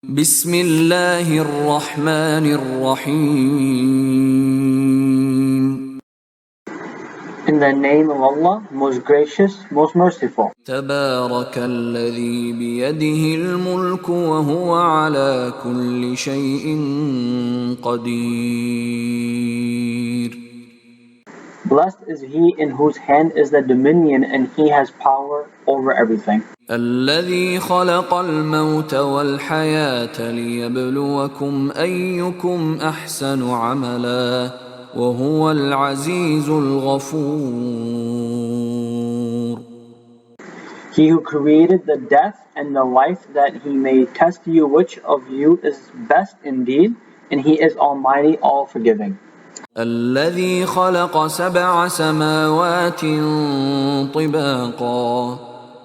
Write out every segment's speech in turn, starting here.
بسم الله الرحمن الرحيم. In the name of Allah, most gracious, most merciful. تبارك الذي بيده الملك وهو على كل شيء قدير. Blessed is he in whose hand is the dominion and he has power over everything. الذي خلق الموت والحياة ليبلوكم أيكم أحسن عملا وهو العزيز الغفور. He who created the death and the life that he may test you which of you is best indeed, and he is almighty, all forgiving. الذي خلق 7 سماوات طباقا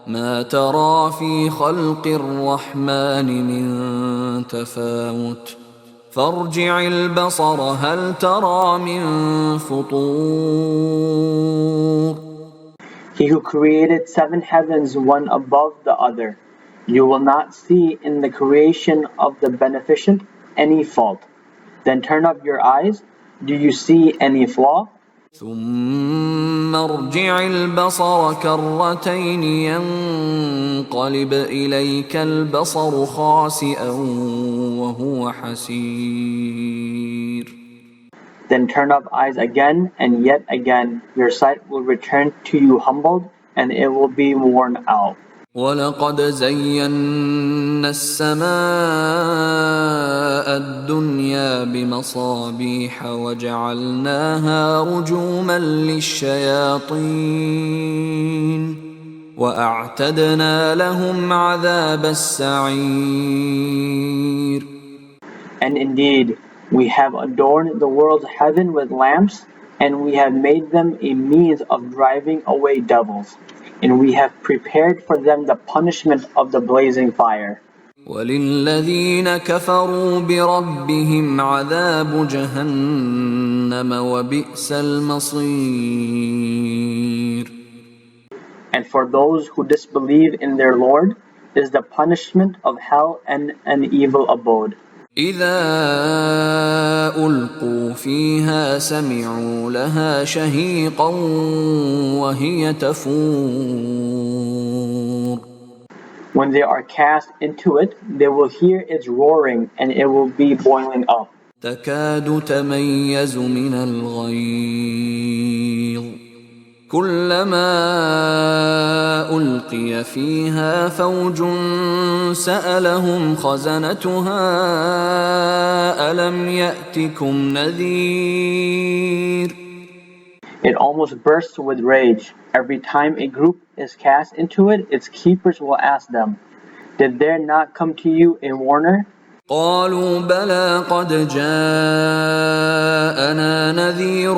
ما ترى في خلق الرحمن من تفاوت فارجع البصر هل ترى من فطور. He who created 7 heavens one above the other, you will not see in the creation of the Beneficent any fault. Then turn up your eyes, do you see any flaw? ثم ارجع البصر كرتين ينقلب إليك البصر خاسئا وهو حسير. Then turn up eyes again, and yet again your sight will return to you humbled, and it will be worn out. وَلَقَدْ زَيَّنَّا السَّمَاءَ الدُّنْيَا بِمَصَابِيحَ وَجَعَلْنَاهَا رُجُومًا لِلشَّيَاطِينِ وَأَعْتَدْنَا لَهُمْ عَذَابَ السَّعِيرِ. And indeed, we have adorned the world's heaven with lamps, and we have made them a means of driving away devils, and we have prepared for them the punishment of the blazing fire. وَلِلَّذِينَ كَفَرُوا بِرَبِّهِمْ عَذَابُ جَهَنَّمَ وَبِئْسَ الْمَصِيرُ. And for those who disbelieve in their Lord is the punishment of hell and an evil abode. إِذَا أُلْقُوا فِيهَا سَمِعُوا لَهَا شَهِيقًا وَهِيَ تَفُورُ. When they are cast into it, they will hear its roaring, and it will be boiling up. تَكَادُ تَمَيَّزُ مِنَ الْغَيْظِ كُلَّمَا أُلْقِيَ فِيهَا فَوْجٌ سَأَلَهُمْ خَزَنَتُهَا أَلَمْ يَأْتِكُمْ نَذِيرٌ. It almost bursts with rage. Every time a group is cast into it, its keepers will ask them, "Did there not come to you a warner?" قالوا بلى قد جاءنا نذير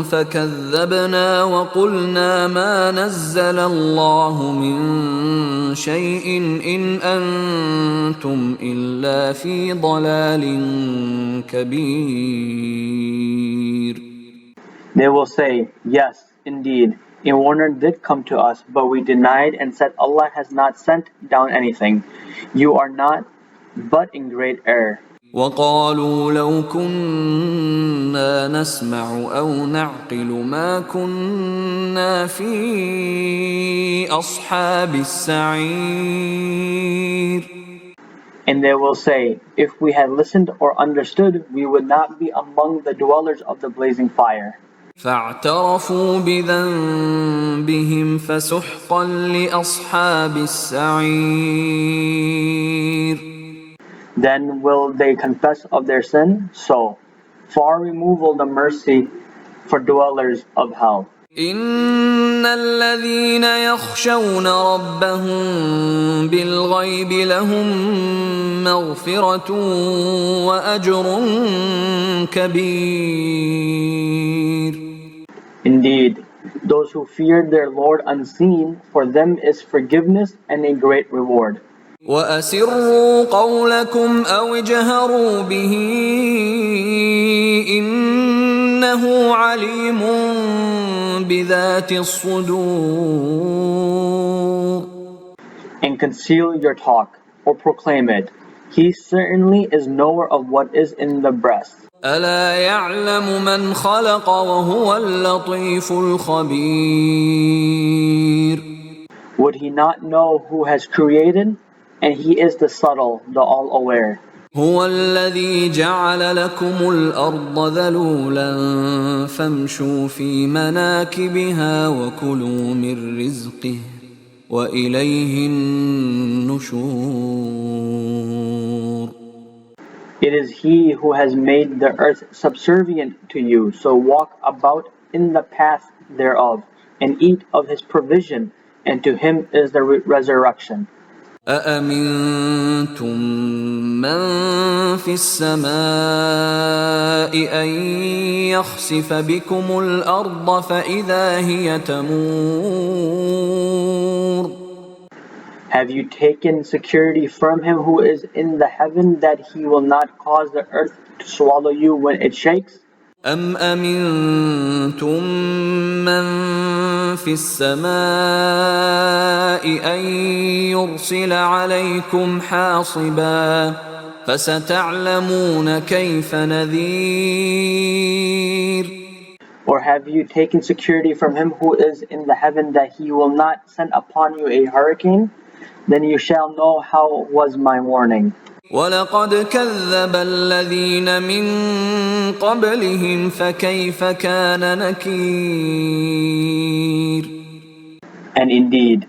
فكذبنا وقلنا ما نزل الله من شيء إن أنتم إلا في ضلال كبير. They will say, "Yes, indeed, a warner did come to us, but we denied and said Allah has not sent down anything. You are not but in great error." وقالوا لو كنا نسمع أو نعقل ما كنا في أصحاب السعير. And they will say, "If we had listened or understood, we would not be among the dwellers of the blazing fire." فاعترفوا بذنبهم فسحقا لأصحاب السعير. Then will they confess of their sin? So, far removal the mercy for dwellers of hell. إن الذين يخشون ربهم بالغيب لهم مغفرة وأجر كبير. Indeed, those who fear their Lord unseen, for them is forgiveness and a great reward. وَأَسِرُّوا قَوْلَكُمْ أَوْ اجْهَرُوا بِهِ إِنَّهُ عَلِيمٌ بِذَاتِ الصُّدُورِ. And conceal your talk, or proclaim it. He certainly is knower of what is in the breast. ألا يعلم من خلق وهو اللطيف الخبير. Would he not know who has created? And he is the subtle, the all-aware. هو الذي جعل لكم الأرض ذلولا فامشوا في مناكبها وكلوا من رزقه وإليه النشور. It is he who has made the earth subservient to you, so walk about in the path thereof, and eat of his provision, and to him is the resurrection. أأمنتم من في السماء أن يخسف بكم الأرض فإذا هي تمور. Have you taken security from him who is in the heaven that he will not cause the earth to swallow you when it shakes? أم أمنتم من في السماء أن يرسل عليكم حاصبا فستعلمون كيف نذير. Or have you taken security from him who is in the heaven that he will not send upon you a hurricane? Then you shall know how was my warning. ولقد كذب الذين من قبلهم فكيف كان نكير. And indeed,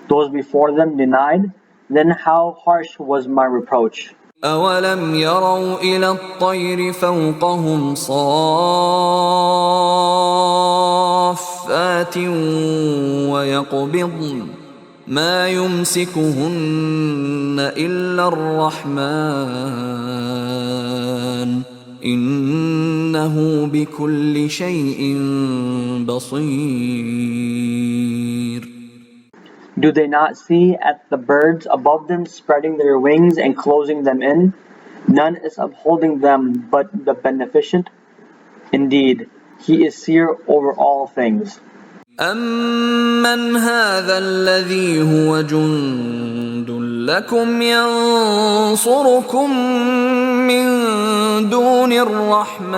those before them denied, then how harsh was my reproach. أولم يروا إلى الطير فوقهم صافات ويقبضن ما يمسكهن إلا الرحمن إنه بكل شيء بصير. Do they not see at the birds above them spreading their wings and closing them in? None is upholding them but the Beneficent. Indeed, he is seer over all things. أَمَّنْ هَذَا الَّذِي هُوَ جُندٌ لَكُمْ يَنصُرُكُم مِّن دُونِ الرَّحْمَنِ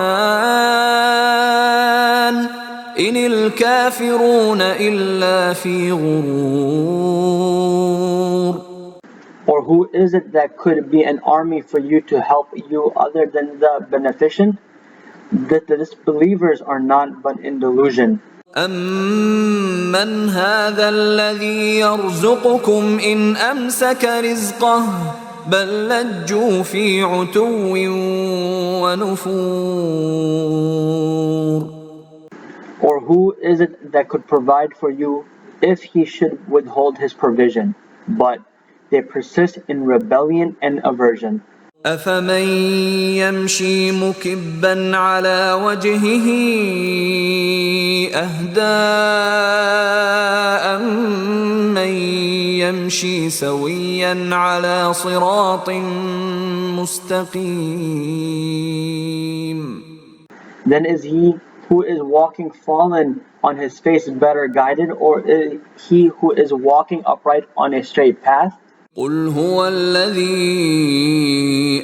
إِنِ الْكَافِرُونَ إِلَّا فِي غُرُورٍ. Or who is it that could be an army for you to help you other than the Beneficent? That the disbelievers are not but in delusion. أَمَّنْ هَذَا الَّذِي يَرْزُقُكُمْ إِنْ أَمْسَكَ رِزْقَهُ بَل لَّجُّوا فِي عُتُوٍّ وَنُفُورٍ. Or who is it that could provide for you if he should withhold his provision? But they persist in rebellion and aversion. أَفَمَن يَمْشِي مُكِبًّا عَلَى وَجْهِهِ أَهْدَىٰ أَمَّن يَمْشِي سَوِيًّا عَلَى صِرَاطٍ مُّسْتَقِيمٍ. Then is he who is walking fallen on his face better guided, or is he who is walking upright on a straight path? قُلْ هُوَ الَّذِي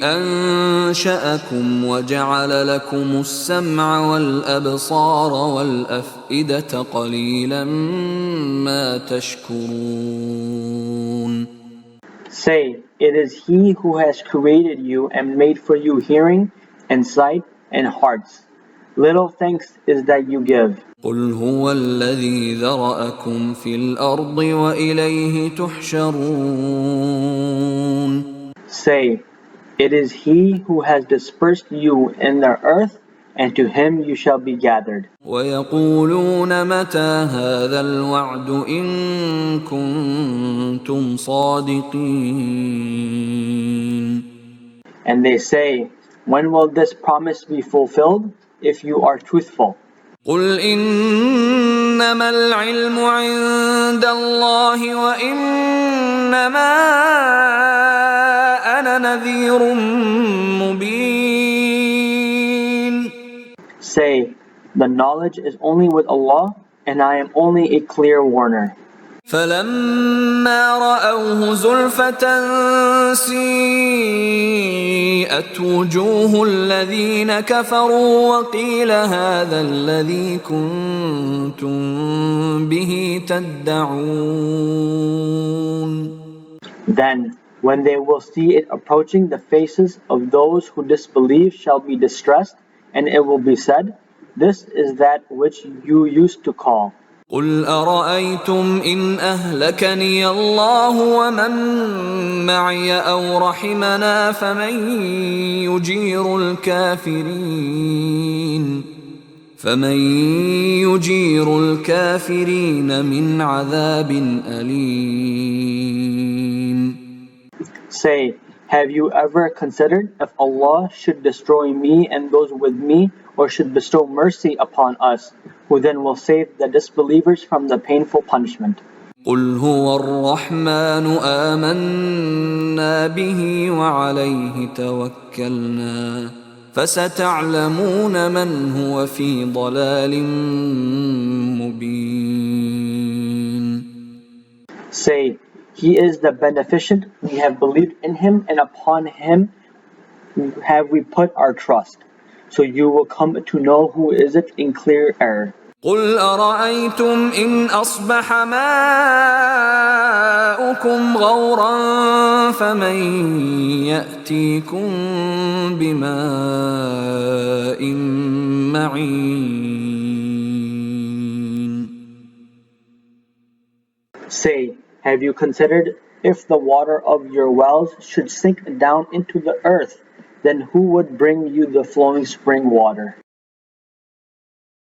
أَنشَأَكُمْ وَجَعَلَ لَكُمُ السَّمْعَ وَالْأَبْصَارَ وَالْأَفْئِدَةَ قَلِيلًا مَا تَشْكُرُونَ. Say, it is he who has created you and made for you hearing and sight and hearts. Little thanks is that you give. قُلْ هُوَ الَّذِي ذَرَأَكُمْ فِي الْأَرْضِ وَإِلَيْهِ تُحْشَرُونَ. Say, it is he who has dispersed you in the earth, and to him you shall be gathered. وَيَقُولُونَ مَتَى هَذَا الْوَعْدُ إِن كُنتُمْ صَادِقِينَ. And they say, when will this promise be fulfilled, if you are truthful? قُلْ إِنَّمَا الْعِلْمُ عِندَ اللَّهِ وَإِنَّمَا أَنَا نَذِيرٌ مُبِينٌ. Say, the knowledge is only with Allah, and I am only a clear warner. فَلَمَّا رَأَوْهُ زُلْفَةً سِيئَتْ سُيِّئَتْ وُجُوهُ الَّذِينَ كَفَرُوا وَقِيلَ هَذَا الَّذِي كُنتُم بِهِ تَدَّعُونَ. Then, when they will see it approaching, the faces of those who disbelieve shall be distressed, and it will be said, "This is that which you used to call." قُلْ أَرَأَيْتُمْ إِنْ أَهْلَكَنِيَ اللَّهُ وَمَن مَّعِيَ أَوْ رَحِمَنَا فَمَن يُجِيرُ الْكَافِرِينَ مِنْ عَذَابٍ أَلِيمٍ. Say, have you ever considered if Allah should destroy me and those with me, or should bestow mercy upon us, who then will save the disbelievers from the painful punishment? قُلْ هُوَ الرَّحْمَنُ آمَنَّا بِهِ وَعَلَيْهِ تَوَكَّلْنَا فَسَتَعْلَمُونَ مَنْ هُوَ فِي ضَلَالٍ مُبِينٍ. Say, He is the beneficent, we have believed in Him, and upon Him have we put our trust. So you will come to know who is it in clear error. قُلْ أَرَأَيْتُمْ إِنْ أَصْبَحَ مَاؤُكُمْ غَوْرًا فَمَن يَأْتِيكُم بِمَاءٍ مَّعِينٍ. Say, have you considered if the water of your wells should sink down into the earth, then who would bring you the flowing spring water?